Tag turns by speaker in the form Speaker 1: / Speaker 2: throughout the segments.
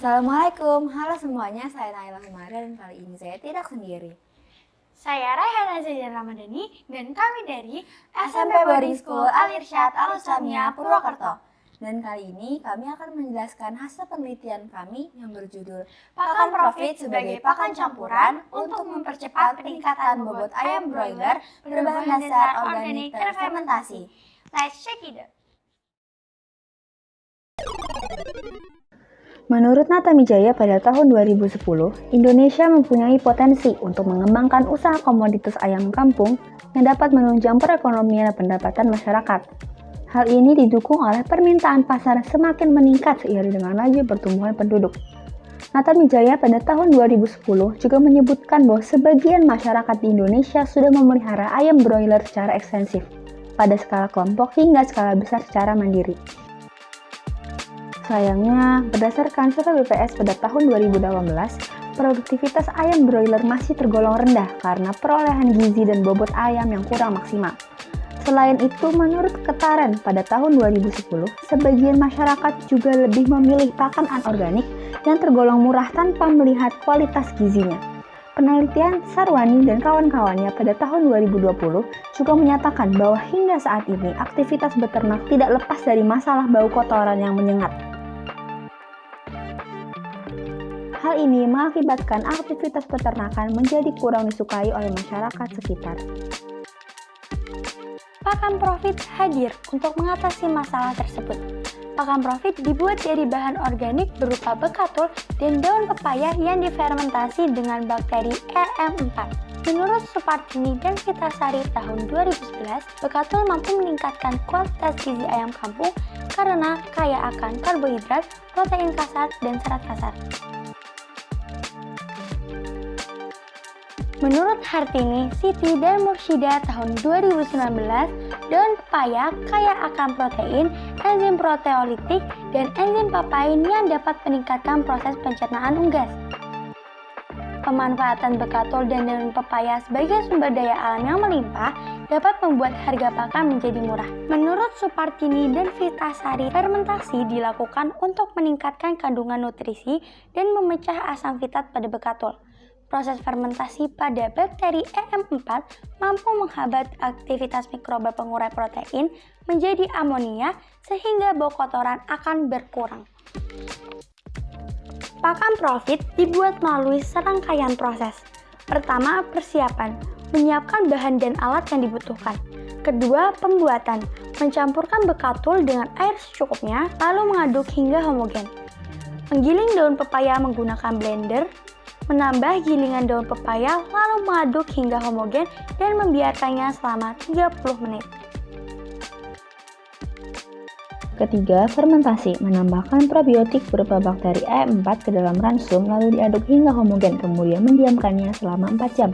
Speaker 1: Assalamualaikum, halo semuanya, saya Naila Humara dan kali ini saya tidak sendiri.
Speaker 2: Saya Rayhana Zaidin Ramadhani dan kami dari
Speaker 1: SMP Boarding School Al-Irsyad Al-Islamiyah Purwokerto. Dan kali ini kami akan menjelaskan hasil penelitian kami yang berjudul Pakan Profit sebagai pakan campuran untuk mempercepat peningkatan bobot ayam broiler berbahan dasar organik terfermentasi.
Speaker 2: Let's check it out.
Speaker 3: Menurut Natamijaja pada tahun 2010, Indonesia mempunyai potensi untuk mengembangkan usaha komoditas ayam kampung yang dapat menunjang perekonomian dan pendapatan masyarakat. Hal ini didukung oleh permintaan pasar semakin meningkat seiring dengan laju pertumbuhan penduduk. Natamijaja pada tahun 2010 juga menyebutkan bahwa sebagian masyarakat di Indonesia sudah memelihara ayam broiler secara ekstensif, pada skala kelompok hingga skala besar secara mandiri. Sayangnya, berdasarkan survei BPS pada tahun 2018, produktivitas ayam broiler masih tergolong rendah karena perolehan gizi dan bobot ayam yang kurang maksimal. Selain itu, menurut Ketaren pada tahun 2010, sebagian masyarakat juga lebih memilih pakan anorganik yang tergolong murah tanpa melihat kualitas gizinya. Penelitian Sarwani dan kawan-kawannya pada tahun 2020 juga menyatakan bahwa hingga saat ini aktivitas beternak tidak lepas dari masalah bau kotoran yang menyengat. Hal ini mengakibatkan aktivitas peternakan menjadi kurang disukai oleh masyarakat sekitar.
Speaker 2: Pakan Profit hadir untuk mengatasi masalah tersebut. Pakan Profit dibuat dari bahan organik berupa bekatul dan daun pepaya yang difermentasi dengan bakteri RM4. Menurut Supartini dan Vitasari tahun 2011, bekatul mampu meningkatkan kualitas gizi ayam kampung karena kaya akan karbohidrat, protein kasar, dan serat kasar. Menurut Hartini, Siti, dan Mursyida tahun 2019, daun pepaya kaya akan protein, enzim proteolitik, dan enzim papain yang dapat meningkatkan proses pencernaan unggas. Pemanfaatan bekatul dan daun pepaya sebagai sumber daya alam yang melimpah dapat membuat harga pakan menjadi murah. Menurut Supartini dan Vitasari, fermentasi dilakukan untuk meningkatkan kandungan nutrisi dan memecah asam fitat pada bekatul. Proses fermentasi pada bakteri EM4 mampu menghambat aktivitas mikroba pengurai protein menjadi amonia sehingga bau kotoran akan berkurang. Pakan Profit dibuat melalui serangkaian proses. Pertama, persiapan, menyiapkan bahan dan alat yang dibutuhkan. Kedua, pembuatan, mencampurkan bekatul dengan air secukupnya lalu mengaduk hingga homogen. Menggiling daun pepaya menggunakan blender, menambah gilingan daun pepaya lalu mengaduk hingga homogen dan membiarkannya selama 30 menit.
Speaker 3: Ketiga, fermentasi, menambahkan probiotik berupa bakteri E4 ke dalam ransum lalu diaduk hingga homogen, kemudian mendiamkannya selama 4 jam.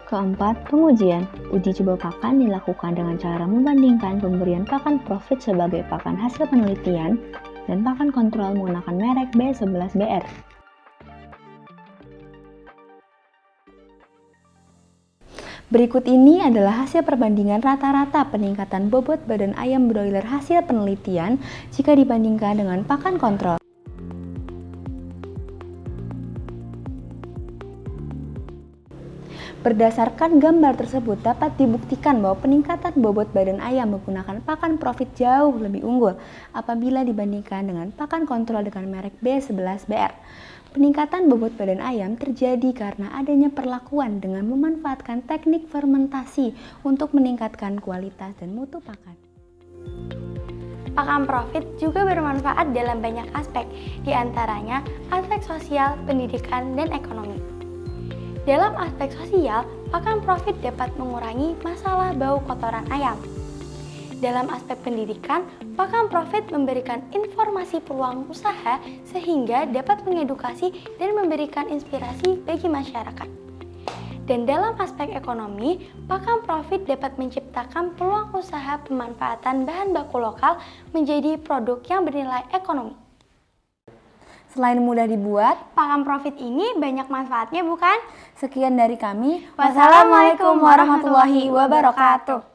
Speaker 3: Keempat, pengujian. Uji coba pakan dilakukan dengan cara membandingkan pemberian pakan Profit sebagai pakan hasil penelitian dan pakan kontrol menggunakan merek B11BR. Berikut ini adalah hasil perbandingan rata-rata peningkatan bobot badan ayam broiler hasil penelitian jika dibandingkan dengan pakan kontrol. Berdasarkan gambar tersebut dapat dibuktikan bahwa peningkatan bobot badan ayam menggunakan pakan Profit jauh lebih unggul apabila dibandingkan dengan pakan kontrol dengan merek B11BR. Peningkatan bobot badan ayam terjadi karena adanya perlakuan dengan memanfaatkan teknik fermentasi untuk meningkatkan kualitas dan mutu pakan.
Speaker 2: Pakan Profit juga bermanfaat dalam banyak aspek, diantaranya aspek sosial, pendidikan, dan ekonomi. Dalam aspek sosial, pakan Profit dapat mengurangi masalah bau kotoran ayam. Dalam aspek pendidikan, pakan Profit memberikan informasi peluang usaha sehingga dapat mengedukasi dan memberikan inspirasi bagi masyarakat. Dan dalam aspek ekonomi, pakan Profit dapat menciptakan peluang usaha pemanfaatan bahan baku lokal menjadi produk yang bernilai ekonomi.
Speaker 1: Selain mudah dibuat,
Speaker 2: pakan Profit ini banyak manfaatnya bukan?
Speaker 1: Sekian dari kami.
Speaker 2: Wassalamualaikum warahmatullahi wabarakatuh.